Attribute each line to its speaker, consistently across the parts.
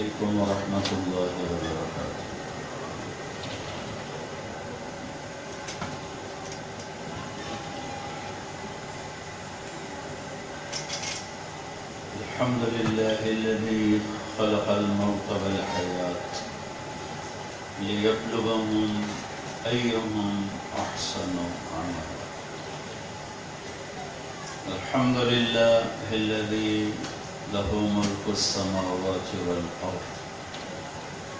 Speaker 1: علیکم ورحمۃ اللہ وبرکاتہ۔ الحمد للہ الذی خلق الموت والحیات لیبلوہم ایہم احسن عملا۔ الحمد للہ الذی لہ ملک السماوات والارض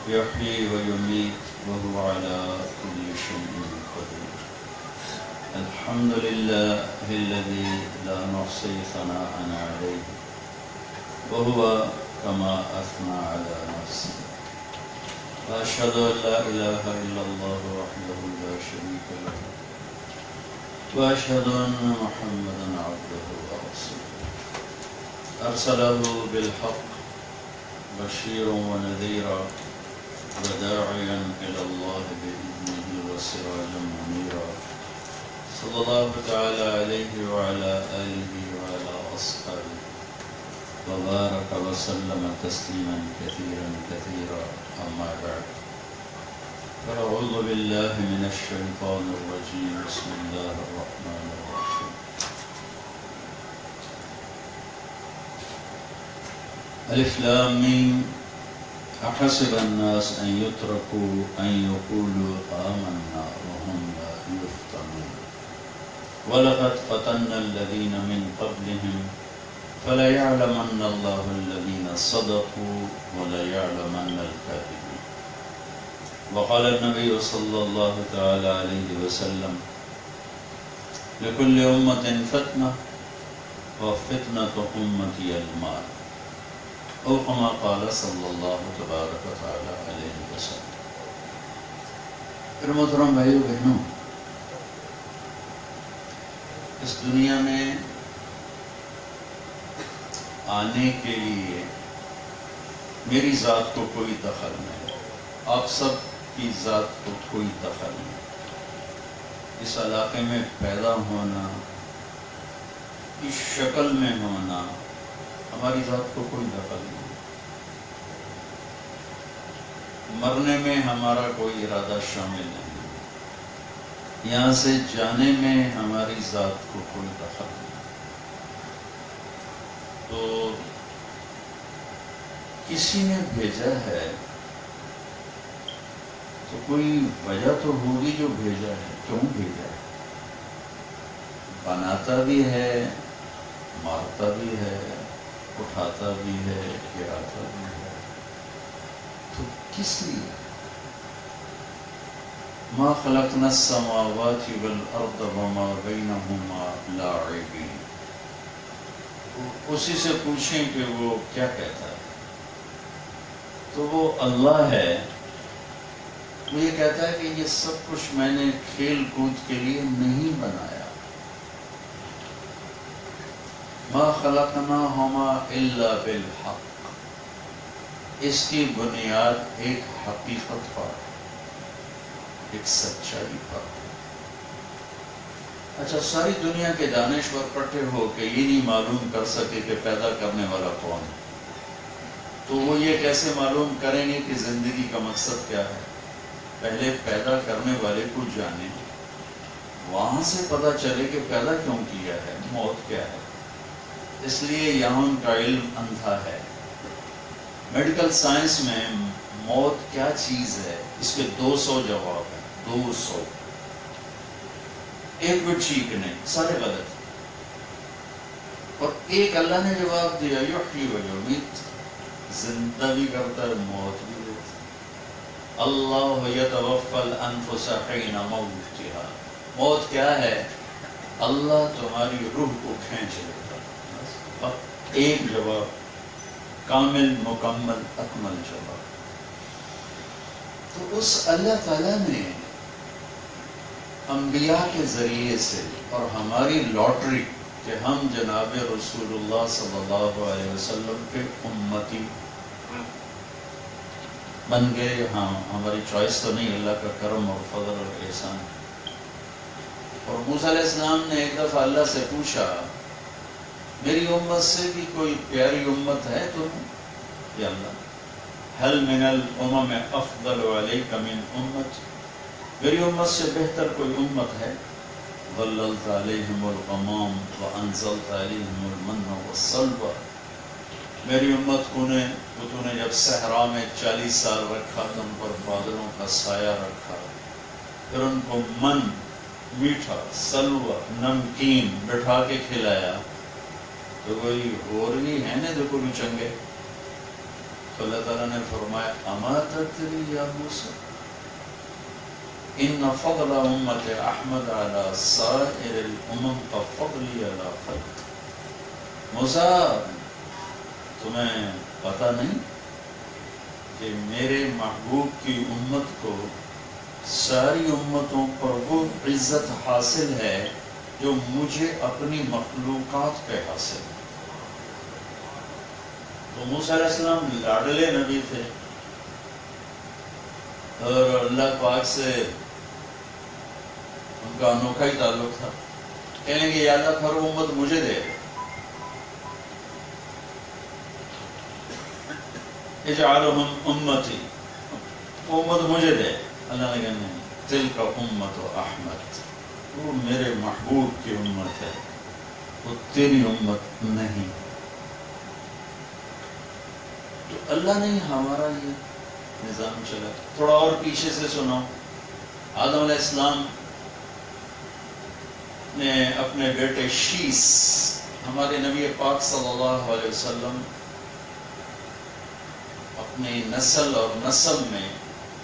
Speaker 1: یحیی ویمیت وہو علی کل شیء قدیر۔ الحمد للہ الذی لا نحصی ثناء علیہ وهو كما أثنى على نفسه۔ وأشهد أن لا إله إلا الله وحده لا شريك له، وأشهد أن محمدا عبده ورسوله، أرسله بالحق بشيرا ونذيرا وداعيا إلى الله بإذنه وسراجا منيرا، صلى الله تعالى عليه وعلى آله وعلى أصحابه وبارك وسلم تسليما كثيرا كثيرا، أما بعد، فأعوذ بالله من الشيطان الرجيم، بسم الله الرحمن الرحيم۔ ألف لام ميم، أحسب الناس أن يتركوا أن يقولوا آمنا وهم لا يفتنون، ولقد فتنا الذين من قبلهم فَلَيَعْلَمَنَّ اللَّهُ الَّذِينَ صَدَقُوا وَلَيَعْلَمَنَّ الْكَاذِبِينَ۔ وقال النبي صلى الله تعالى عليه وسلم: لكل أمة فتنة وفتنة أمتي المال، أو كما قال صلى الله تبارك وتعالى عليه وسلم۔ پھر محترم بھائیو بہنوں، اس دنیا میں آنے کے لیے میری ذات کو کوئی دخل نہیں، آپ سب کی ذات کو کوئی دخل نہیں۔ اس علاقے میں پیدا ہونا، اس شکل میں ہونا، ہماری ذات کو کوئی دخل نہیں۔ مرنے میں ہمارا کوئی ارادہ شامل نہیں، یہاں سے جانے میں ہماری ذات کو کوئی دخل نہیں۔ تو کسی نے بھیجا ہے تو کوئی وجہ تو ہوگی جو بھیجا ہے، کیوں بھیجا ہے؟ بناتا بھی ہے، مارتا بھی ہے، اٹھاتا بھی ہے، گراتا بھی ہے، تو کس لیے؟ ما خلقنا السماوات والارض وما بینہما لاعبین۔ اسی سے پوچھیں کہ وہ کیا کہتا ہے، تو وہ اللہ ہے، وہ یہ کہتا ہے کہ یہ سب کچھ میں نے کھیل کود کے لیے نہیں بنایا۔ ما خلقناہما الا بالحق، اس کی بنیاد ایک حقیقت پر، ایک سچائی پر۔ اچھا، ساری دنیا کے دانشور اکٹھے ہو کے یہ نہیں معلوم کر سکے کہ پیدا کرنے والا کون ہے، تو وہ یہ کیسے معلوم کریں گے کہ زندگی کا مقصد کیا ہے؟ پہلے پیدا کرنے والے کو جانیں، وہاں سے پتہ چلے کہ پیدا کیوں کیا ہے، موت کیا ہے۔ اس لیے یہاں ان کا علم اندھا ہے۔ میڈیکل سائنس میں موت کیا چیز ہے، اس کے 200 جواب ہیں، 200، ایک بھی ٹھیک نہیں، سارے غلط۔ اور ایک اللہ نے جواب دیا، یحیی و یمیت، زندہ بھی کرتا ہے، موت بھی دیتا ہے۔ اللہ یتوفی الانفس حین موتہا، موت کیا ہے؟ اللہ تمہاری روح کو کھینچ لیتا ہے۔ ایک جواب، کامل، مکمل، اکمل جواب۔ تو اس اللہ تعالیٰ نے انبیاء کے ذریعے سے، اور ہماری لاٹری کہ ہم جناب رسول اللہ صلی اللہ علیہ وسلم کے امتی بن گئے۔ ہاں، ہماری چوائس تو نہیں، اللہ کا کرم اور فضل اور احسان۔ اور موسیٰ علیہ السلام نے ایک دفعہ اللہ سے پوچھا، میری امت سے بھی کوئی پیاری امت ہے تمہیں؟ یا اللہ، هل من الامم افضل علیک من امت، میری امت سے بہتر کوئی امت ہے؟ ظللت علیہم الغمام وانزلت علیہم المن والسلوى، میری امت کو تو نے جب صحرا میں 40 سال رکھا تو ان پر بادلوں کا سایہ رکھا، پھر ان کو من میٹھا سلوہ نمکین بٹھا کے کھلایا، تو کوئی اور بھی ہے نا جو کوئی چنگے؟ تو اللہ تعالیٰ نے فرمایا اما تدری یا موسیٰ ان فضل امت احمد علی سائر الامم فضلی علی خلق، موسیٰ تمہیں پتہ نہیں کہ میرے محبوب کی امت کو ساری امتوں پر وہ عزت حاصل ہے جو مجھے اپنی مخلوقات پہ حاصل ہے۔ تو موسیٰ علیہ السلام لاڈلے نبی تھے اور اللہ پاک سے ان کا انوکھا ہی تعلق تھا، کہنے گے یا اللہ پھر امت مجھے دے، اجعلہم امتی، امت مجھے دے۔ اللہ نے کہا نہیں، تلک امت احمد، وہ میرے محبوب کی امت ہے، وہ تیری امت نہیں۔ تو اللہ نے ہمارا یہ نظام چلا۔ تھوڑا اور پیچھے سے سنو، آدم علیہ السلام نے اپنے بیٹے شیس، ہمارے نبی پاک صلی اللہ علیہ وسلم اپنی نسل اور نسل میں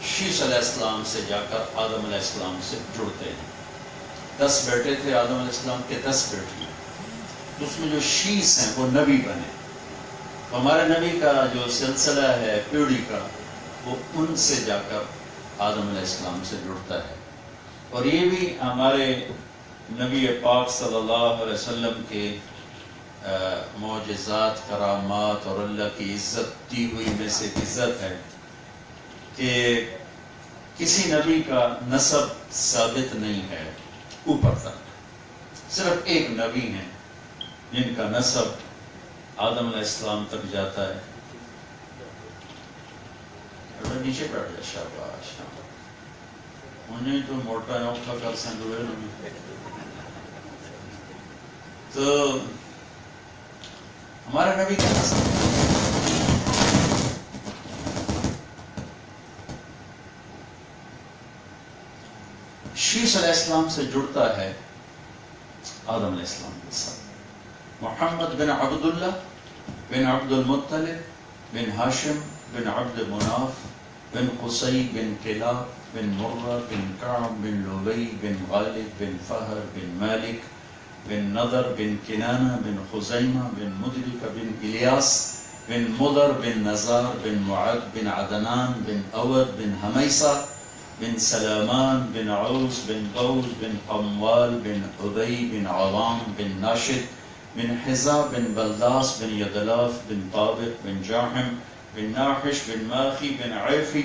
Speaker 1: شیس علیہ السلام سے جا کر آدم علیہ السلام سے جڑتے ہیں۔ 10 بیٹے تھے آدم علیہ السلام کے، 10 بیٹیاں، اس میں جو شیس ہیں وہ نبی بنے۔ ہمارے نبی کا جو سلسلہ ہے پیڑھی کا، وہ ان سے جا کر آدم علیہ السلام سے جڑتا ہے۔ اور یہ بھی ہمارے نبی پاک صلی اللہ علیہ وسلم کے معجزات، کرامات اور اللہ کی عزت دی ہوئی میں سے عزت ہے کہ کسی نبی کا نسب ثابت نہیں ہے اوپر تک، صرف ایک نبی ہیں جن کا نسب آدم علیہ السلام تک جاتا ہے۔ نیچے بیٹھ جائے، شاباش، انہیں تو موٹا اٹھا کر سنگوے تو ہمارا نبی کا نسب شیس علیہ السلام سے جڑتا ہے آدم علیہ السلام کے ساتھ۔ محمد بن عبداللہ بن عبد المطلب بن ہاشم بن عبد مناف بن قصی بن کلاب بن مرہ بن کعب بن لبی بن غالب بن فہر بن مالک بن نضر بن کنانہ بن خزیمہ بن مدرک بن الیاس بن مضر بن نزار بن معد بن عدنان بن اود بن حمیصہ بن سلامان بن عوس بن غوث بن قموال بن عبی بن عوام بن ناشد بن حزا بن بلداس بن یدلاف بن طابق بن جاحم بن ناحش بن ماخی بن عیفی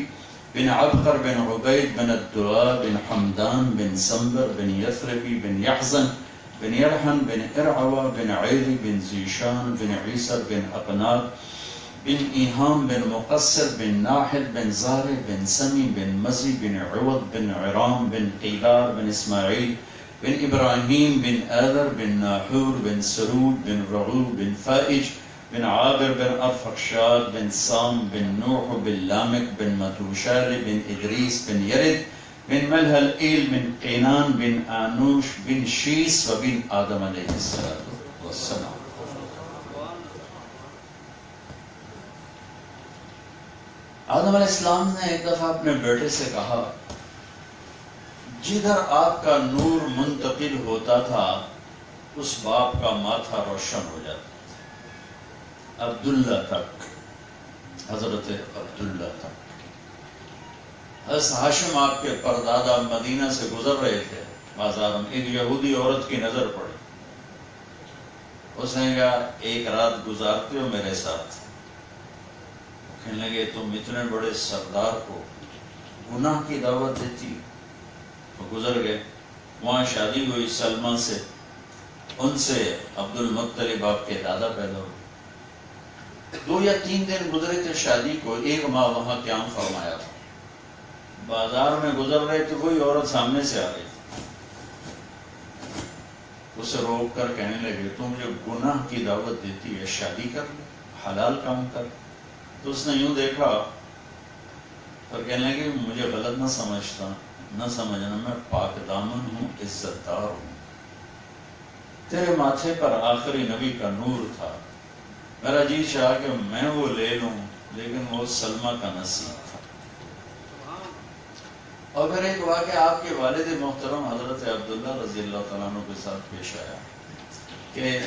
Speaker 1: بن عبقر بن عبید بن الدعاء بن حمدان بن سنبر بن یثربی بن یحزن بن یرحن بن ارعوى بن عیری بن زیشان بن عیسر بن اقناد بن ایہام بن مقصر بن ناحد بن زارع بن سمی بن مزی بن عوض بن عرام بن قیدار بن اسماعیل بن ابراہیم بن آذر بن ناحور بن سرود بن رعو بن فائج بن عابر بن ارفخشاد بن سام بن نوح بن لامک بن متوشار بن ادریس بن یرد بن ملہل ایل بن قینان بن آنوش بن شیس و بن آدم علیہ السلام۔ آدم علیہ السلام نے ایک دفعہ اپنے بیٹے سے کہا، جدھر آپ کا نور منتقل ہوتا تھا اس باپ کا ماتھا روشن ہو جاتا تھا، عبداللہ تک، حضرت عبداللہ تک۔ حضرت ہاشم آپ کے پردادا مدینہ سے گزر رہے تھے بازار میں، ایک یہودی عورت کی نظر پڑی، اس نے کہا ایک رات گزارتے ہو میرے ساتھ؟ کہنے لگے تم اتنے بڑے سردار کو گناہ کی دعوت دیتی؟ تو گزر گئے، وہاں شادی ہوئی سلمہ سے، ان سے عبد المطلب آپ کے دادا پیدا ہوئے۔ 2 یا 3 دن گزرے تھے شادی کو، 1 ماہ وہاں قیام فرمایا تھا. بازار میں گزر رہے تھے، کوئی عورت سامنے سے آ رہی تھی، اسے روک کر کہنے لگے تو مجھے گناہ کی دعوت دیتی ہے، شادی کر لے، حلال کام کر. تو اس نے یوں دیکھا اور کہنے لگے مجھے غلط نہ سمجھنا، میں پاک دامن ہوں، عزت دار ہوں. تیرے ماتھے پر آخری نبی کا نور تھا، میرا جی چاہا کہ میں وہ لے لوں، لیکن وہ سلمہ کا نصیب تھا. اور پھر ایک واقعہ آپ کے والد محترم حضرت عبداللہ رضی اللہ تعالیٰ عنہ کے ساتھ پیش آیا کہ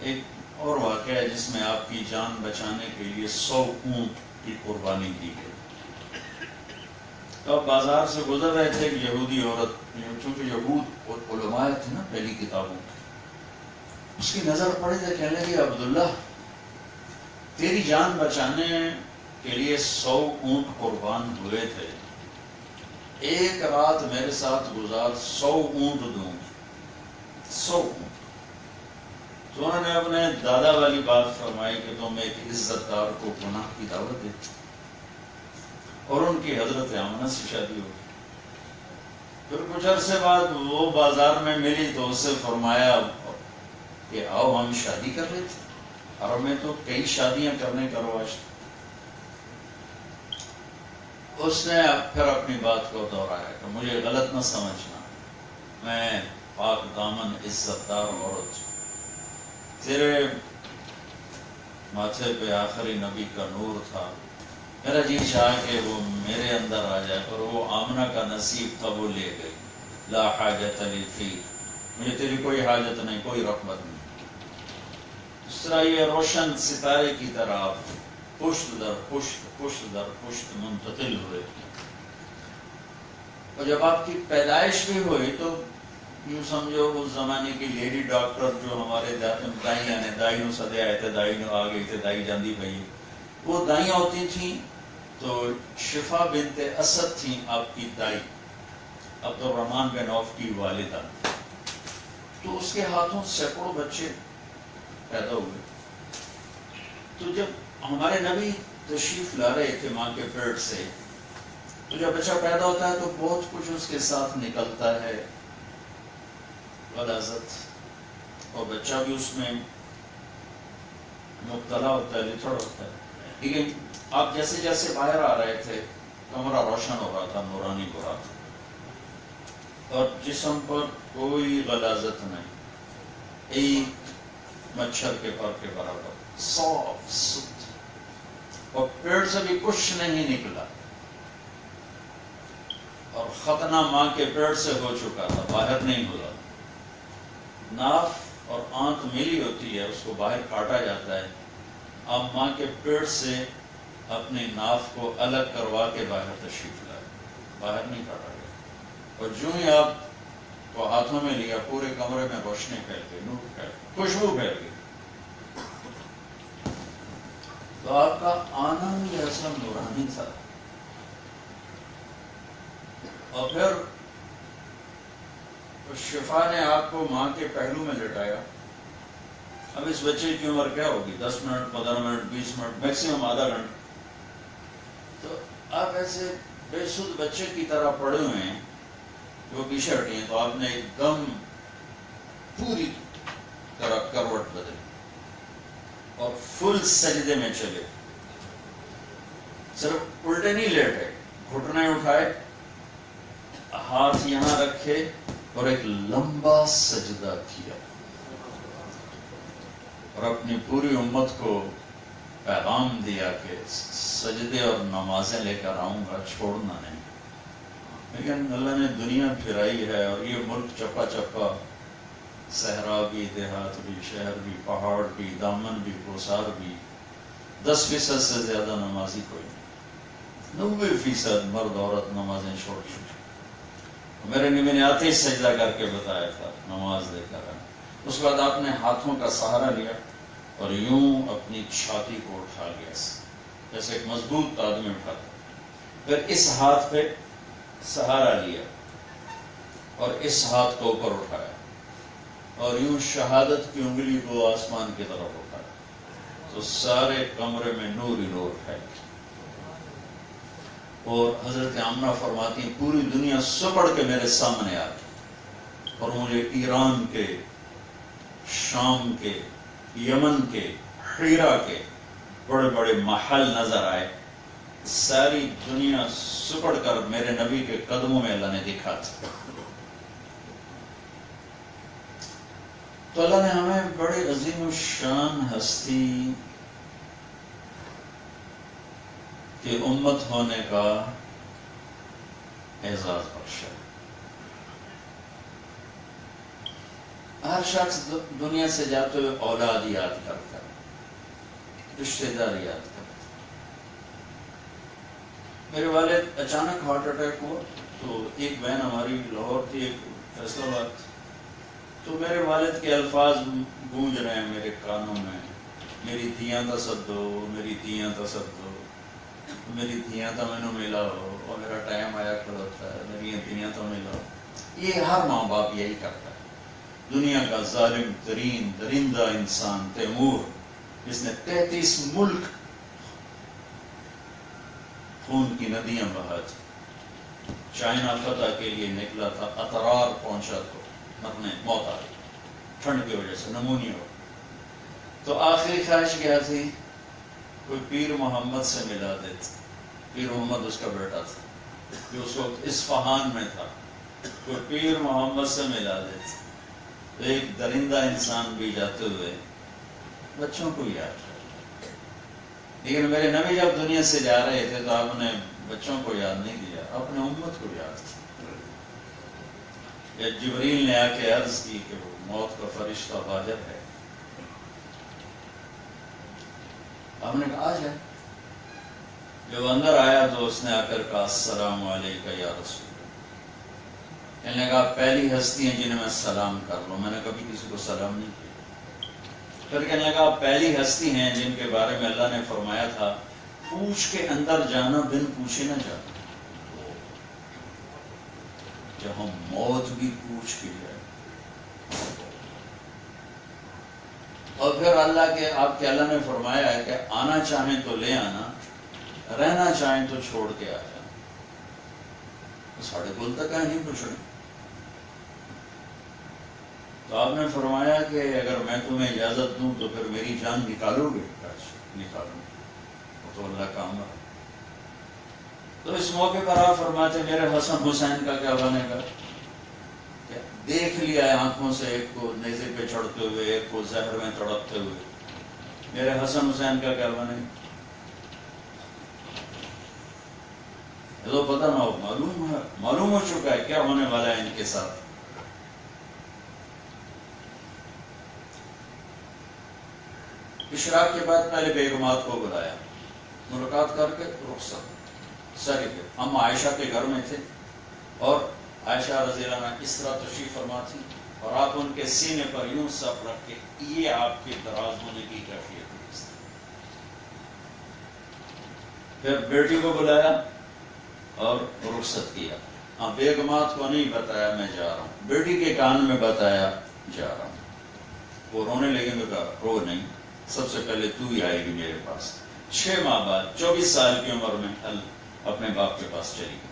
Speaker 1: ایک اور واقعہ ہے جس میں آپ کی جان بچانے کے لیے 100 اونٹ کی قربانی کی گئی. تو آپ بازار سے گزر رہے تھے، ایک یہودی عورت، چونکہ یہود علماء تھے نا پہلی کتابوں کی، اس کی نظر پڑی تو کہنے لگی عبداللہ تیری جان بچانے کے لیے 100 اونٹ قربان ہوئے تھے، ایک رات میرے ساتھ گزار، 100 اونٹ دوں گی، 100 اونٹ. تو انہوں نے اپنے دادا والی بات فرمائی کہ تم ایک عزت دار کو گناہ کی دعوت دیتے، اور ان کی حضرت آمنہ سے شادی ہوگی. پھر کچھ عرصے بعد وہ بازار میں ملی تو اس سے فرمایا کہ آؤ ہم شادی کر رہے تھے، اور میں تو کئی شادیاں کرنے کا رواج. اس نے پھر اپنی بات کو دہرایا کہ مجھے غلط نہ سمجھنا، میں پاک دامن عزت دار عورت ہوں، تیرے ماتھے پہ آخری نبی کا نور تھا، میرا جی چاہا کہ وہ میرے اندر آ جائے، پر وہ آمنہ کا نصیب تھا، وہ لے گئی. لا حاجت لی فیک، مجھے تیری کوئی حاجت نہیں، کوئی رغبت نہیں. اس طرح یہ روشن ستارے کی طرح پشت در پشت منتقل ہوئے. اور جب آپ کی پیدائش بھی ہوئی تو یوں سمجھو اس زمانے کی لیڈی ڈاکٹر جو ہمارے دائیاں نے، دائیوں سدے آئے تھے، دائیوں آ گئی تھے، دائی جاندی بھائی، وہ دائیاں ہوتی تھیں. تو شفا بنت اسد تھیں آپ کی دائی، عبد الرحمن بن عوف کی والدہ. تو اس کے ہاتھوں سینکڑوں بچے پیدا ہوئے. تو جب ہمارے نبی تشریف لا رہے تھے ماں کے پیٹ سے، تو جب بچہ پیدا ہوتا ہے تو بہت کچھ اس کے ساتھ نکلتا ہے، غلاظت، اور بچہ بھی اس میں مبتلا ہوتا ہے، لتڑ ہوتا ہے. لیکن آپ جیسے جیسے باہر آ رہے تھے کمرہ روشن ہو رہا تھا، نورانی ہو رہا تھا، اور جسم پر کوئی غلاظت نہیں، ایک مچھر کے پر کے برابر صاف ستھرا، اور پیڑ سے بھی کچھ نہیں نکلا، اور ختنہ ماں کے پیڑ سے ہو چکا تھا، باہر نہیں ہو رہا. ناف اور آنت ملی ہوتی ہے، اس کو باہر کاٹا جاتا ہے. آپ ماں کے پیڑ سے اپنی ناف کو الگ کروا کے باہر تشریف لائے، باہر نہیں کاٹا گیا. اور جو ہی آپ کو ہاتھوں میں لیا، پورے کمرے میں روشنی پھیل گئی، نور پھیل گئی، خوشبو پھیل گئی. تو آپ کا آنا بھی ایسا نورانی تھا. اور پھر شفا نے آپ کو ماں کے پہلو میں لٹایا. اب اس بچے کی عمر کیا ہوگی؟ 10 منٹ، 15 منٹ، 20 منٹ، میکسیمم آدھا گھنٹہ. تو آپ ایسے بے سود بچے کی طرح پڑے ہوئے ہیں، وہ پیچھے ہٹی ہیں، تو آپ نے ایک دم پوری طرح کروٹ بدلی اور فل سجدے میں چلے. صرف الٹے نہیں لیٹے، گھٹنے اٹھائے، ہاتھ یہاں رکھے اور ایک لمبا سجدہ کیا، اور اپنی پوری امت کو پیغام دیا کہ سجدے اور نمازیں لے کر آؤں گا، چھوڑنا نہیں. لیکن اللہ نے دنیا پھرائی ہے، اور یہ ملک چپا چپا، صحرا بھی، دیہات بھی، شہر بھی، پہاڑ بھی، دامن بھی، کوسار بھی، 10% سے زیادہ نمازی کوئی نہیں. 90% مرد عورت نمازیں چھوڑ چکے. میرے نبی نے آتے ہی سجدہ کر کے بتایا تھا، نماز لے کر آئے. اس کے بعد آپ نے ہاتھوں کا سہارا لیا اور یوں اپنی چھاتی کو اٹھا لیا، جیسے ایک مضبوط آدمی اٹھاتا. پھر اس ہاتھ پہ سہارا لیا اور اس ہاتھ کو اوپر اٹھایا، اور یوں شہادت کی انگلی کو آسمان کی طرف اٹھایا. تو سارے کمرے میں نور ہی نور ہے. اور حضرت آمنہ فرماتی ہیں پوری دنیا سپڑ کے میرے سامنے آ گئی اور مجھے ایران کے، شام کے، یمن کے، حیرہ کے بڑے بڑے محل نظر آئے. ساری دنیا سپڑ کر میرے نبی کے قدموں میں اللہ نے دکھا تھا. تو اللہ نے ہمیں بڑے عظیم الشان ہستی کی امت ہونے کا اعزاز بخشا. ہر شخص دنیا سے جاتے ہوئے اولاد یاد کرتا ہے، رشتے دار یاد کرتا ہے. میرے والد اچانک ہارٹ اٹیک ہوا تو ایک بہن ہماری لاہور تھی، ایک فیصل آباد تھی. تو میرے والد کے الفاظ گونج رہے ہیں میرے کانوں میں، میری دھیاں تصدو، میری دھیاں تصدو، میری دھیاں تو میں نے ملا ہو اور میرا ٹائم آیا کھڑوتا ہے، میری دھیاں تو ملا ہو. یہ ہر ماں باپ یہی کرتا ہے. دنیا کا ظالم ترین درندہ انسان تیمور، جس نے 33 ملک خون کی ندیاں بہا تھی، چائنا فتح کے لیے نکلا تھا، اطرار پہنچا تو مرنے موت آ گئی ٹھنڈ کی وجہ سے، نمونیا ہو. تو آخری خواہش کیا تھی؟ کوئی پیر محمد سے ملا دیتے. پیر محمد اس کا بیٹا تھا جو اس وقت اصفہان میں تھا. کوئی پیر محمد سے ملا دیتے. تو ایک درندہ انسان بھی جاتے ہوئے بچوں کو یاد کر. لیکن میرے نبی جب دنیا سے جا رہے تھے تو آپ نے بچوں کو یاد نہیں کیا، اپنے امت کو یاد کیا. جبریل نے آ کے عرض کی کہ وہ موت کا فرشتہ حاضر ہے. ہم نے کہا آ جائے. جب اندر آیا تو اس نے آ کر کہا السلام علیکم یا رسول اللہ. کہنے لگا پہلی ہستی ہیں جنہیں میں سلام کر لوں، میں نے کبھی کسی کو سلام نہیں کیا. پھر کہنے لگا پہلی ہستی ہیں جن کے بارے میں اللہ نے فرمایا تھا پوچھ کے اندر جانا بن پوچھے نہ جانا. جب ہم موت بھی پوچھ کے جائے. اور پھر اللہ کے آپ کے اللہ نے فرمایا ہے کہ آنا چاہیں تو لے آنا، رہنا چاہیں تو چھوڑ کے آ جانا. ساڑھے کل تک ہے نہیں پوچھنا. تو آپ نے فرمایا کہ اگر میں تمہیں اجازت دوں تو پھر میری جان نکالو گے؟ نکالوں گے. وہ تو اللہ کا امر ہے. تو اس موقع پر آپ فرماتے میرے حسن حسین کا کیا بنے گا؟ دیکھ لیا ہے آنکھوں سے، ایک کو نیزے پہ چڑھتے ہوئے، ایک کو زہر میں تڑپتے ہوئے. میرے حسن حسین کا کیا بنے گا؟ یہ تو پتہ نہ ہو، معلوم ہو چکا ہے کیا ہونے والا ہے ان کے ساتھ. اشراق کے بعد پہلے بیگمات کو بلایا، ملاقات کر کے رخصت ساری پہ. ہم عائشہ کے گھر میں تھے اور عائشہ رضی اللہ عنہا اس طرح تشریف فرما تھی اور آپ ان کے سینے پر یوں سب رکھ کے، یہ آپ کے دراز ہونے کی کیفیت ہے. پھر بیٹی کو بلایا اور رخصت کیا. ہاں بیگمات کو نہیں بتایا میں جا رہا ہوں، بیٹی کے کان میں بتایا جا رہا ہوں. وہ رونے لگے میں کہا رو نہیں، سب سے پہلے تو ہی آئے گی میرے پاس. 6 ماہ بعد 24 سال کی عمر میں اپنے باپ کے پاس چلی گئی.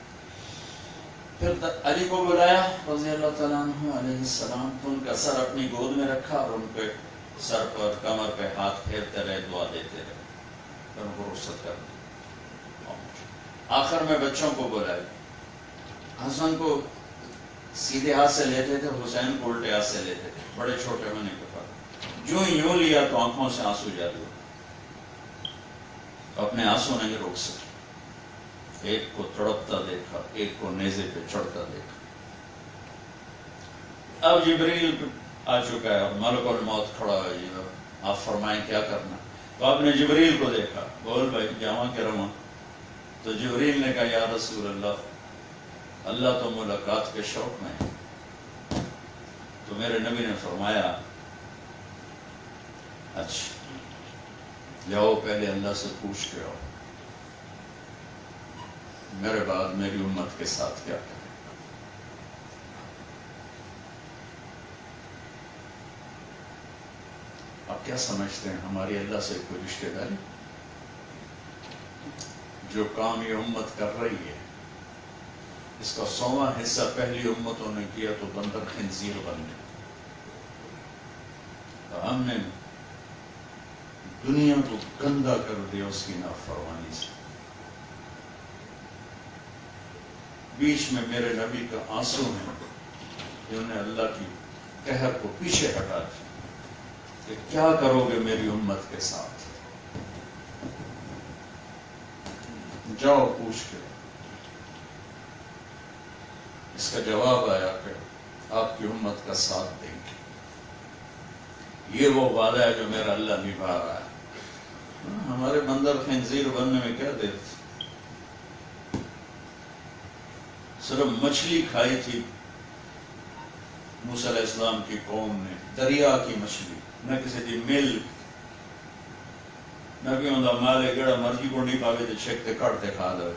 Speaker 1: پھر علی کو بلایا رضی اللہ تعالیٰ عنہ علیہ السلام. تو ان کا سر اپنی گود میں رکھا اور ان پہ سر پر کمر پہ ہاتھ پھیرتے رہے، دعا دیتے رہے. پھر ان کو رخصت کر دی. آخر میں بچوں کو بلایا. حسن کو سیدھے ہاتھ سے لیتے تھے، حسین کو الٹے ہاتھ سے لیتے تھے، بڑے چھوٹے ہونے کے فرق. جو یوں لیا تو آنکھوں سے آنسو جاری ہو. اپنے آنسو نہیں روک سکے. ایک کو تڑپتا دیکھا، ایک کو نیزے پہ چڑھتا دیکھا. اب جبریل آ چکا ہے اور ملک الموت کھڑا ہے. جی آپ فرمائیں کیا کرنا. تو آپ نے جبریل کو دیکھا، بول بھائی جاواں کے رواں. تو جبریل نے کہا یا رسول اللہ، اللہ تو ملاقات کے شوق میں ہے. تو میرے نبی نے فرمایا اچھا جاؤ پہلے اللہ سے پوچھ کے آؤ، میرے بعد میری امت کے ساتھ کیا کریں. آپ کیا سمجھتے ہیں ہماری اللہ سے کوئی رشتہ داری؟ جو کام یہ امت کر رہی ہے اس کا 100واں حصہ پہلی امتوں نے کیا تو بندر خنزیر بن گئے. ہم نے دنیا کو گندا کر دیا اس کی نافرمانی سے. بیچ میں میرے نبی کا آنسو ہے جنہوں نے اللہ کی قہر کو پیچھے ہٹا دیا کہ کیا کرو گے میری امت کے ساتھ. جاؤ پوچھ کے. اس کا جواب آیا کہ آپ کی امت کا ساتھ دیں گے. یہ وہ وعدہ ہے جو میرا اللہ نبھا رہا ہے. ہمارے بندر خنزیر بننے میں کیا دیر تھی؟ صرف مچھلی کھائی تھی موسیٰ علیہ السلام کی قوم نے، دریا کی مچھلی، نہ کسی دی ملک، نہ کہ اندھا مالے گڑا مرضی کو نہیں پاوے تھے چھکتے کڑتے کھا دے.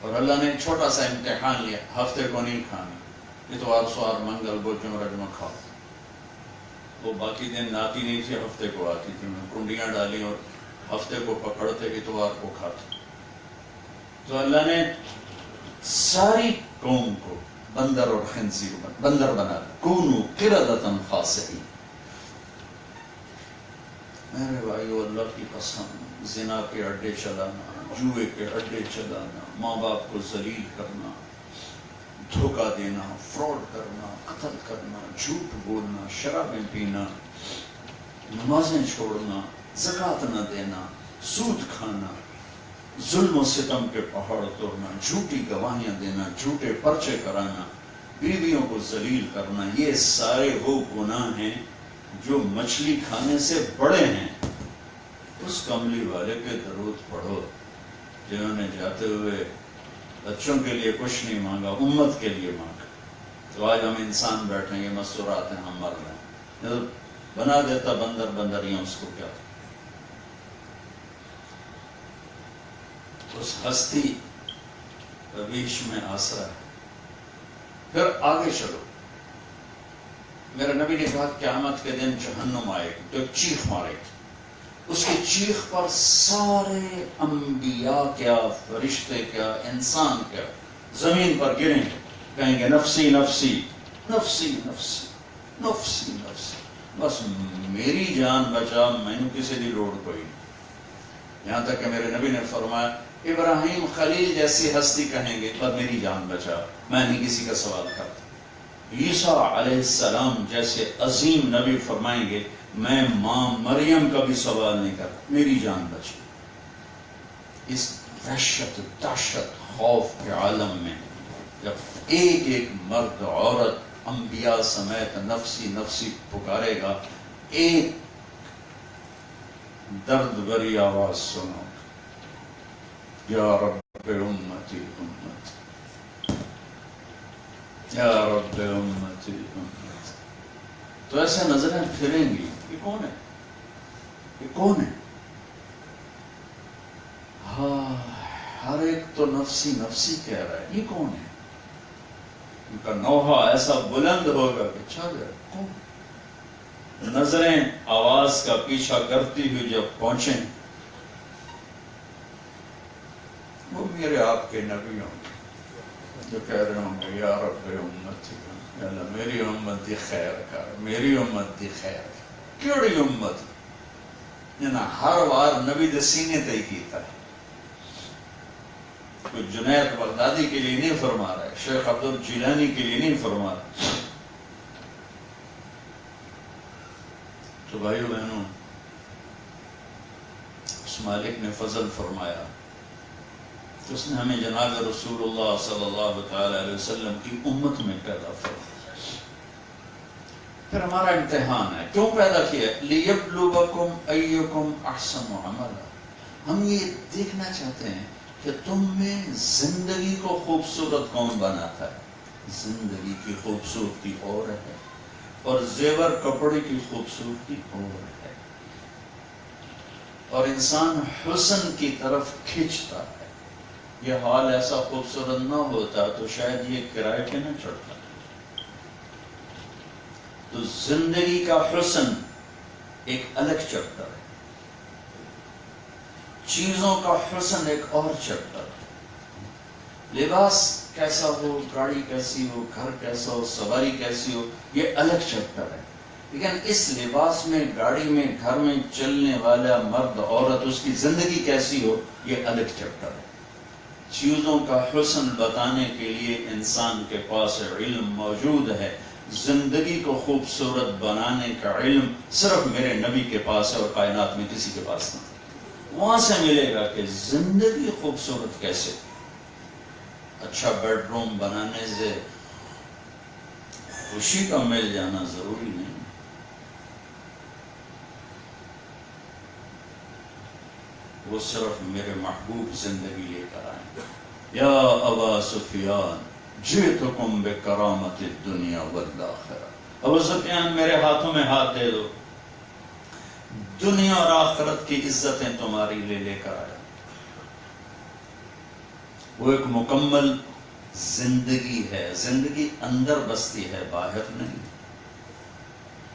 Speaker 1: اور اللہ نے چھوٹا سا امتحان لیا، ہفتے کو نہیں کھانا، اتوار سوار منگل بدھ جمعہ جمعہ کھاؤ. وہ باقی دن آتی نہیں تھی، ہفتے کو آتی تھی. میں کنڈیاں ڈالی اور ہفتے کو پکڑتے اتوار کو کھاتے. تو اللہ نے ساری قوم کو بندر اور خنزیر بندر بنا دیا. کونوا قردۃ خاسئین. میرے بھائیو اللہ کی قسم، زنا کے اڈے چلانا، جوئے کے اڈے چلانا، ماں باپ کو ذلیل کرنا، دھوکہ دینا، فراڈ کرنا، قتل کرنا، جھوٹ بولنا، شرابیں پینا، نمازیں چھوڑنا، زکوٰۃ نہ دینا، سود کھانا، ظلم و ستم کے پہاڑ توڑنا، جھوٹی گواہیاں دینا، جھوٹے پرچے کرانا، بیویوں کو ذلیل کرنا، یہ سارے وہ گناہ ہیں جو مچھلی کھانے سے بڑے ہیں. اس کملی والے پہ درود پڑھو جنہوں نے جاتے ہوئے بچوں کے لیے کچھ نہیں مانگا، امت کے لیے مانگا. تو آج ہم انسان بیٹھے ہیں، یہ مستورات ہیں، ہم مر رہے ہیں. بنا دیتا بندر بندریاں، اس کو کیا؟ اس ہستی بیچ میں آسرا ہے. پھر آگے چلو. میرے نبی نے کہا قیامت کے دن جہنم آئے گی تو ایک چیخ مارے گی. اس کی چیخ پر سارے انبیاء کیا، فرشتے کیا، انسان کیا زمین پر گریں گے، کہیں گے نفسی نفسی نفسی نفسی نفسی نفسی، بس میری جان بچا، میں نے کسی دی لوڑ کوئی نہیں. یہاں تک کہ میرے نبی نے فرمایا ابراہیم خلیل جیسی ہستی کہیں گے پر میری جان بچا، میں نہیں کسی کا سوال کرتا. عیسیٰ علیہ السلام جیسے عظیم نبی فرمائیں گے میں ماں مریم کا بھی سوال نہیں کرتا، میری جان بچی. اس وحشت، دہشت، خوف کے عالم میں جب ایک ایک مرد عورت انبیاء سمیت نفسی نفسی پکارے گا، ایک درد بری آواز سنو، یا رب امتی امتی، یا رب امتی امتی. تو ایسے نظریں پھریں گی، یہ کون ہے، یہ کون ہے؟ ہاں، ہر ایک تو نفسی نفسی کہہ رہا ہے، یہ کون ہے؟ ان کا نوحہ ایسا بلند ہوگا کہ چھا گیا، کون؟ نظریں آواز کا پیچھا کرتی ہوئی جب پہنچیں، وہ میرے آپ کے نبی ہوں گے جو کہہ رہے ہوں گے یا رب امتی، یا اللہ میری امت دی خیر کر، میری امت دی خیر کر. کیڑی امت جنہاں ہر وار نبی دے سینے تے ہی کیتا ہے. کوئی جنید بغدادی کے لیے نہیں فرما رہا ہے، شیخ عبد الجیلانی کے لیے نہیں فرما رہا. تو بھائیو بہنوں، اس مالک نے فضل فرمایا کہ اس نے ہمیں جناب رسول اللہ صلی اللہ تعالی علیہ وسلم کی امت میں پیدا فرمایا. پھر ہمارا امتحان ہے، کیوں پیدا کیا؟ لِيَبْلُوَكُمْ أَيُّكُمْ أَحْسَنُ عَمَلًا. ہم یہ دیکھنا چاہتے ہیں کہ تم میں زندگی کو خوبصورت کون بناتا ہے. زندگی کی خوبصورتی اور ہے اور زیور کپڑے کی خوبصورتی اور ہے، اور انسان حسن کی طرف کھینچتا ہے. یہ حال ایسا خوبصورت نہ ہوتا تو شاید یہ کرائے پہ نہ چڑھتا. تو زندگی کا حسن ایک الگ چیپٹر ہے، چیزوں کا حسن ایک اور چیپٹر ہے۔ لباس کیسا ہو، گاڑی کیسی ہو، گھر کیسا ہو، سواری کیسی ہو، یہ الگ چیپٹر ہے، لیکن اس لباس میں، گاڑی میں، گھر میں چلنے والا مرد عورت، اس کی زندگی کیسی ہو، یہ الگ چیپٹر ہے۔ چیزوں کا حسن بتانے کے لیے انسان کے پاس علم موجود ہے، زندگی کو خوبصورت بنانے کا علم صرف میرے نبی کے پاس ہے اور کائنات میں کسی کے پاس نہیں۔ وہاں سے ملے گا کہ زندگی خوبصورت کیسے۔ اچھا بیڈ روم بنانے سے خوشی کا مل جانا ضروری نہیں، وہ صرف میرے محبوب زندگی لے کر آئیں۔ یا ابا سفیان جئتکم بکرامت الدنیا والآخرہ، ابو سفیان میرے ہاتھوں میں ہاتھ دے دو، دنیا اور آخرت کی عزتیں تمہاری لے کر آیا۔ وہ ایک مکمل زندگی ہے، زندگی اندر بستی ہے، باہر نہیں،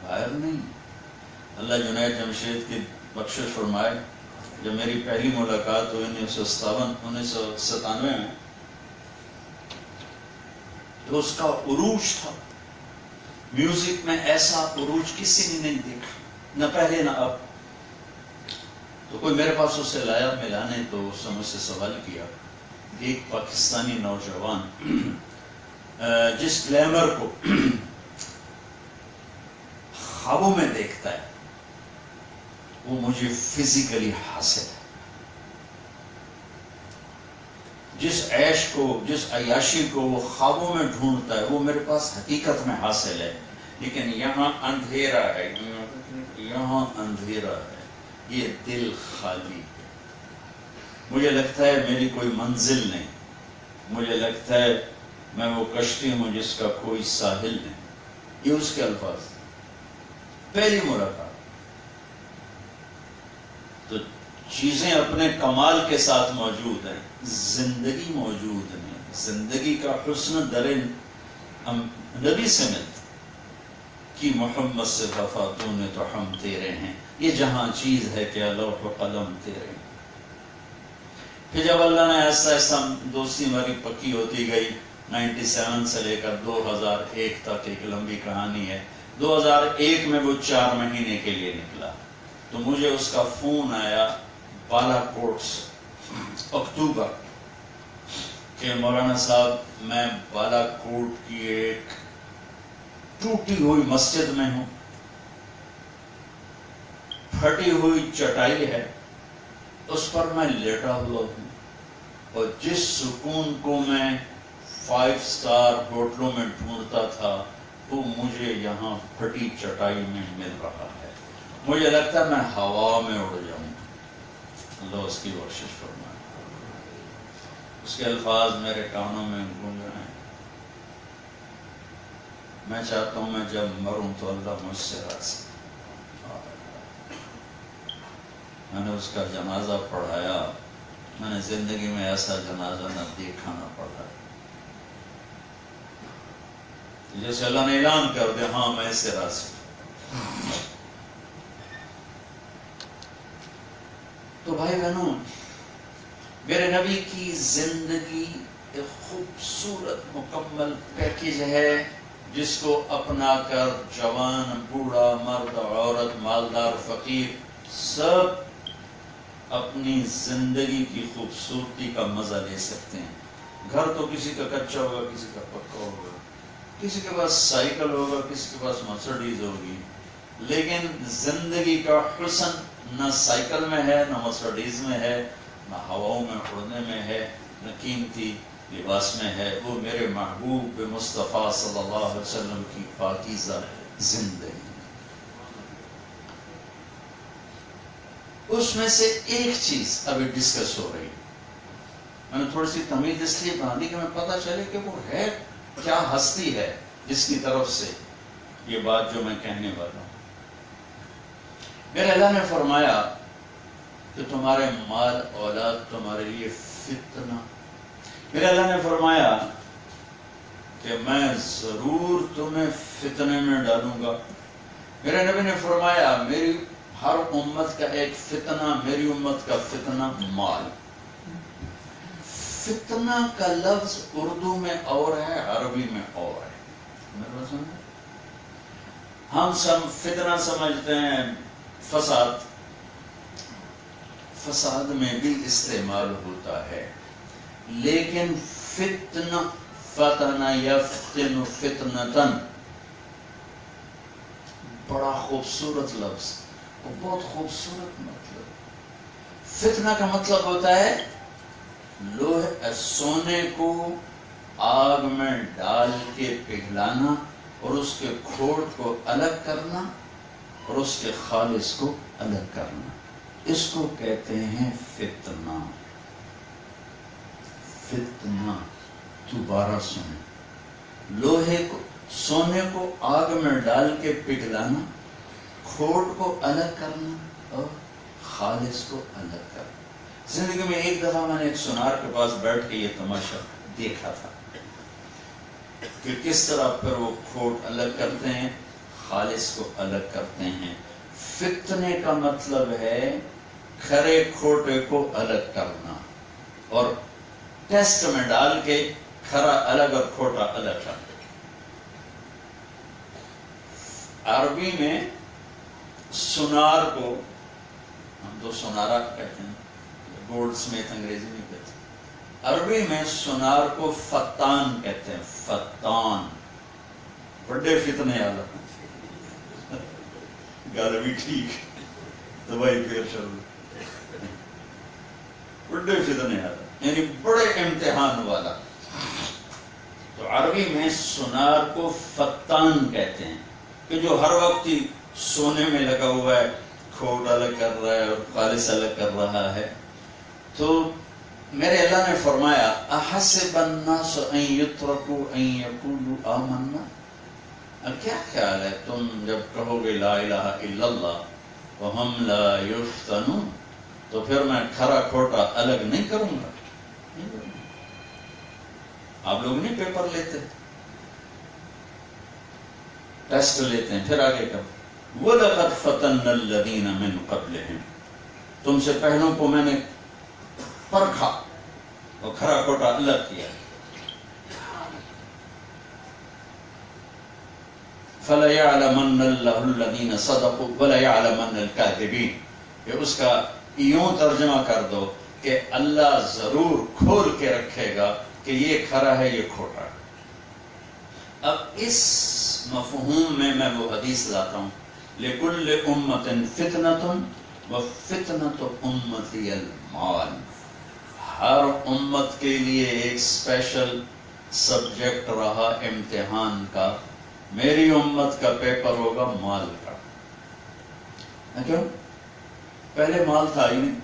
Speaker 1: باہر نہیں۔ اللہ جنید جمشید کی بخشش فرمائے، جب میری پہلی ملاقات ہوئی 1997 میں، تو اس کا عروج تھا، میوزک میں ایسا عروج کسی نے نہیں دیکھا، نہ پہلے نہ اب۔ تو کوئی میرے پاس اسے لایا ملانے، تو اس نے مجھ سے سوال کیا، ایک پاکستانی نوجوان جس گلیمر کو خوابوں میں دیکھتا ہے، وہ مجھے فزیکلی حاصل ہے، جس عیش کو، جس عیاشی کو وہ خوابوں میں ڈھونڈتا ہے، وہ میرے پاس حقیقت میں حاصل ہے، لیکن یہاں اندھیرا ہے، یہاں اندھیرا ہے، یہ دل خالی ہے، مجھے لگتا ہے میری کوئی منزل نہیں، مجھے لگتا ہے میں وہ کشتی ہوں جس کا کوئی ساحل نہیں۔ یہ اس کے الفاظ، پہلی ملاقات۔ تو چیزیں اپنے کمال کے ساتھ موجود ہیں، زندگی موجود نہیں۔ زندگی کا حسن در نبی سے ملتا کہ محمد سے وفا تو نے تو ہم تیرے ہیں، یہ جہاں چیز ہے کہ لوح و قلم تیرے ہیں۔ پھر جب اللہ نے ایسا ایسا دوستی ہماری پکی ہوتی گئی، 97 سے لے کر 2001 تک ایک لمبی کہانی ہے۔ 2001 میں وہ 4 مہینے کے لیے نکلا، تو مجھے اس کا فون آیا بالا کوٹ سے، اکتوبر، کہ مولانا صاحب میں بالا کوٹ کی ایک ٹوٹی ہوئی مسجد میں ہوں، پھٹی ہوئی چٹائی ہے، اس پر میں لیٹا ہوا ہوں، اور جس سکون کو میں 5 سٹار ہوٹلوں میں ڈھونڈتا تھا وہ مجھے یہاں پھٹی چٹائی میں مل رہا ہے۔ مجھے لگتا ہے میں ہوا میں اڑ جاؤں۔ اللہ اس کی بخشش فرمائے۔ اس کے الفاظ میرے کانوں میں گونج رہے ہیں، میں چاہتا ہوں میں جب مروں تو اللہ مجھ سے راضی۔ میں نے اس کا جنازہ پڑھایا، میں نے زندگی میں ایسا جنازہ نہ دیکھا نہ پڑھا، جیسے اللہ نے اعلان کر دیا ہاں میں اس سے راضی۔ تو بھائی بہنوں، میرے نبی کی زندگی ایک خوبصورت مکمل پیکیج ہے، جس کو اپنا کر جوان، بوڑھا، مرد، عورت، مالدار، فقیر، سب اپنی زندگی کی خوبصورتی کا مزہ لے سکتے ہیں۔ گھر تو کسی کا کچا ہوگا، کسی کا پکا ہوگا، کسی کے پاس سائیکل ہوگا، کسی کے پاس مرسڈیز ہوگی، لیکن زندگی کا حسن نہ سائیکل میں ہے، نہ مرسڈیز میں ہے، نہ ہواؤں میں اڑنے میں ہے، نہ قیمتی لباس میں ہے، وہ میرے محبوب مصطفیٰ صلی اللہ علیہ وسلم کی پاکیزہ زندگی۔ اس میں سے ایک چیز ابھی ڈسکس ہو رہی ہے، میں نے تھوڑی سی تمیز اس لیے بنا دی کہ میں پتہ چلے کہ وہ ہے کیا ہستی ہے جس کی طرف سے یہ بات جو میں کہنے والا ہوں۔ میرے اللہ نے فرمایا کہ تمہارے مال اولاد تمہارے لیے فتنہ، میرے اللہ نے فرمایا کہ کہ میں ضرور تمہیں فتنے میں ڈالوں گا. میرے نبی نے فرمایا میری ہر امت کا ایک فتنہ، میری امت کا فتنہ مال. فتنہ کا لفظ اردو میں اور ہے، عربی میں اور ہے. ہم سب فتنہ سمجھتے ہیں فساد، فساد میں بھی استعمال ہوتا ہے، لیکن فتنہ، فتن یفتن فتنتن، بڑا خوبصورت لفظ، بہت خوبصورت مطلب. فتنہ کا مطلب ہوتا ہے لوہے سونے کو آگ میں ڈال کے پگھلانا اور اس کے کھوٹ کو الگ کرنا اور اس کے خالص کو الگ کرنا، اس کو کہتے ہیں فتنہ. فتنہ دوبارہ سنیں، لوہے کو، سونے کو آگ میں ڈال کے پگھلانا، کھوٹ کو الگ کرنا اور خالص کو الگ کرنا. زندگی میں ایک دفعہ میں نے ایک سونار کے پاس بیٹھ کے یہ تماشا دیکھا تھا کہ کس طرح پھر وہ کھوٹ الگ کرتے ہیں، خالص کو الگ کرتے ہیں. فتنے کا مطلب ہے کھرے کھوٹے کو الگ کرنا اور ٹیسٹ میں ڈال کے کھرا الگ اور کھوٹا الگ کرنا. عربی میں سونار کو ہم تو سونارا کہتے ہیں، گولڈ سمیت انگریزی میں کہتے ہیں. عربی میں سونار کو فتان کہتے ہیں. فتان بڑے فتنے والا، گل بھی ٹھیک، دوائی پھر چلو، بڑے فتنے والا یعنی بڑے امتحان والا. تو عربی میں سونار کو فتان کہتے ہیں کہ جو ہر وقت ہی سونے میں لگا ہوا ہے، کھوٹ الگ کر رہا ہے اور خالص الگ کر رہا ہے. تو میرے اللہ نے فرمایا احسب الناس ان یترکوا ان یقولوا آمنا، اب کیا خیال ہے تم جب کہو گے لا الہ الا اللہ وہم لا یفتنون، تو پھر میں کھرا کھوٹا الگ نہیں کروں گا؟ آپ لوگ نہیں پیپر لیتے، ٹیسٹ لیتے ہیں، پھر آگے کب وَلَقَدْ فَتَنَّ الَّذِينَ مِن قَبْلِهِمْ، تم سے پہلوں کو میں نے پرکھا اور کھرا کھوٹا الگ کیا. فَلَيَعْلَمَنَّ اللَّهُ الَّذِينَ صَدَقُوا وَلَيَعْلَمَنَّ الْكَاذِبِينَ. کہ اس کا یوں ترجمہ کر دو کہ اللہ ضرور کھول کے رکھے گا کہ یہ کھرا ہے یہ کھوٹا ہے. اب اس مفہوم میں میں وہ حدیث لاتا ہوں لِكُلِّ أُمَّةٍ فِتْنَةٌ وَفِتْنَةُ أُمَّتِيَ الْمَالِ. ہر امت کے لیے ایک اسپیشل سبجیکٹ رہا امتحان کا، میری امت کا پیپر ہوگا مال کا. کیوں؟ پہلے مال تھا ہی نہیں،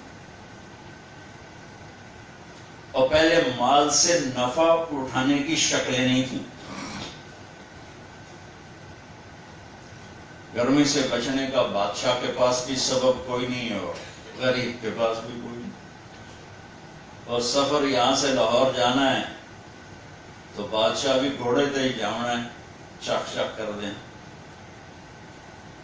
Speaker 1: اور پہلے مال سے نفع اٹھانے کی شکلیں نہیں تھیں. گرمی سے بچنے کا بادشاہ کے پاس بھی سبب کوئی نہیں ہے اور غریب کے پاس بھی کوئی نہیں. اور سفر یہاں سے لاہور جانا ہے تو بادشاہ بھی گھوڑے تے ہی جانا ہے، چک چک کر دیں.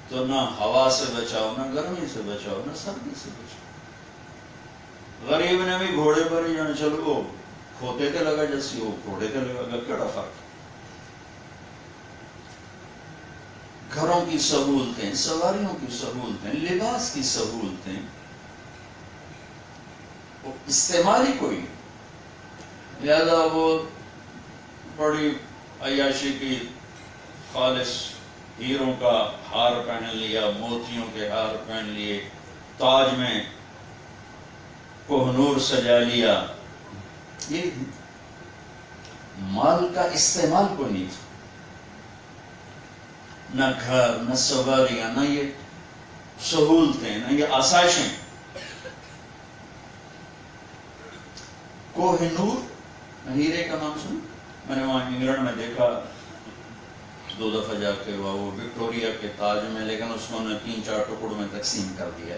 Speaker 1: تو نہ ہوا سے بچاؤ، نہ گرمی سے بچاؤ، نہ سردی سے بچاؤ. غریب نے بھی گھوڑے پر ہی جانا، چلو وہ کھوتے تے لگا جیسی وہ گھوڑے تے لگا، کیڑا فرق. گھروں کی سہولتیں، سواریوں کی سہولتیں، لباس کی سہولتیں، وہ استعمال ہی کوئی نہیں. لہذا وہ بڑی عیاشی کی، خالص ہیروں کا ہار پہن لیا، موتیوں کے ہار پہن لیے، تاج میں کوہ نور سجا لیا. یہ مال کا استعمال کوئی نہیں تھا، نہ گھر، نہ سواریاں، نہ یہ سہولتیں، نہ یہ آسائشیں. کوہ نور ہیرے کا نام سن، میں نے وہاں انگلینڈ میں دیکھا 2 دفعہ جا کے، وہ وکٹوریا کے تاج میں، لیکن اس کو نے 3-4 ٹکڑوں میں تقسیم کر دیا.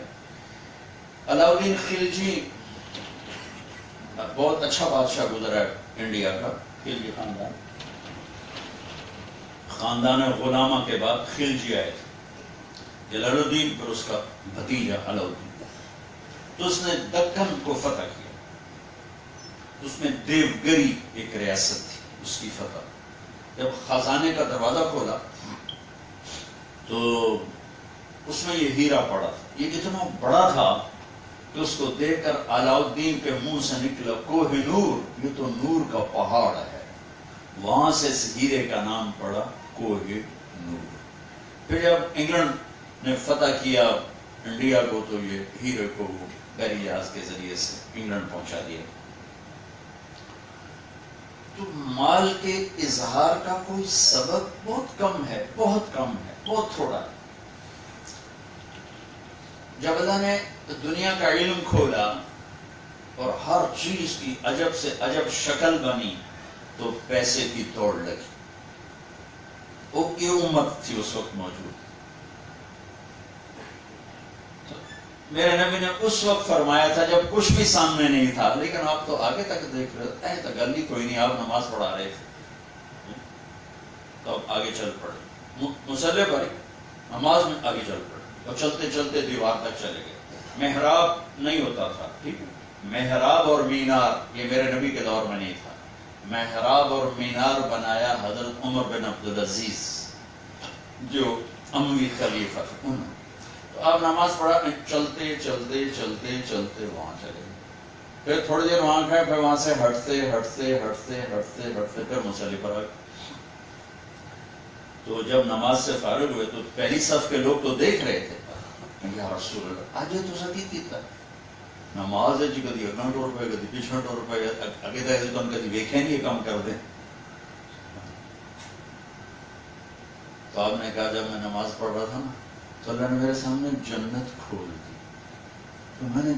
Speaker 1: علاؤدین خلجی بہت اچھا بادشاہ گزرا ہے انڈیا کا، خلجی خاندان. خاندان غلامہ کے بعد خلجی آئے تھے، جلال الدین پھر اس کا بھتیجا علاؤدین، تو اس نے دکن کو فتح کیا، اس میں دیوگری ایک ریاست تھی، اس کی فتح۔ جب خزانے کا دروازہ کھولا تو اس میں یہ ہیرا پڑا تھا، یہ اتنا بڑا تھا کہ اس کو دیکھ کر علاؤدین کے منہ سے نکلا کوہ نور، یہ تو نور کا پہاڑ ہے، وہاں سے اس ہیرے کا نام پڑا کوہ نور۔ پھر جب انگلینڈ نے فتح کیا انڈیا کو تو یہ ہیرے کو بحری جہاز کے ذریعے سے انگلینڈ پہنچا دیا۔ تو مال کے اظہار کا کوئی سبب بہت کم ہے، بہت کم ہے، بہت تھوڑا ہے۔ جب اللہ نے دنیا کا علم کھولا اور ہر چیز کی عجب سے عجب شکل بنی تو پیسے کی دوڑ لگی۔ وہ یہ امت تھی اس وقت موجود۔ میرے نبی نے اس وقت فرمایا تھا جب کچھ بھی سامنے نہیں تھا، لیکن آپ تو آگے تک دیکھ رہے ہیں، تو گل ہی کوئی نہیں، آپ نماز پڑھا رہے تھے تو اب آگے چل پڑے، مصلی پر نماز میں آگے چل پڑے، اور چلتے چلتے دیوار تک چلے گئے۔ محراب نہیں ہوتا تھا، ٹھیک ہے، محراب اور مینار یہ میرے نبی کے دور میں نہیں تھا۔ محراب اور مینار بنایا حضرت عمر بن عبدالعزیز جو اموی خلیفہ تھے، انہوں نے۔ تو آپ نماز پڑھا، چلتے چلتے چلتے چلتے وہاں چلے گئے، پھر تھوڑی دیر وہاں کھائے، پھر وہاں سے ہٹتے ہٹتے ہٹتے ہٹتے ہٹتے پھر مصلی پر آئے۔ تو جب نماز سے فارغ ہوئے تو پہلی صف کے لوگ تو دیکھ رہے تھے، یا رسول اللہ آج تو سکی کیتا نماز ہے جی، کدی اگاں ٹور پہ کدی پیچھے ٹور پہ، اگے تو ایسے تو ہم کدی ویکھے نہیں یہ کام کر دیں۔ تو آپ نے کہا جب میں نماز پڑھ رہا تھا نا تو اللہ نے میرے سامنے جنت کھول دی، تو میں نے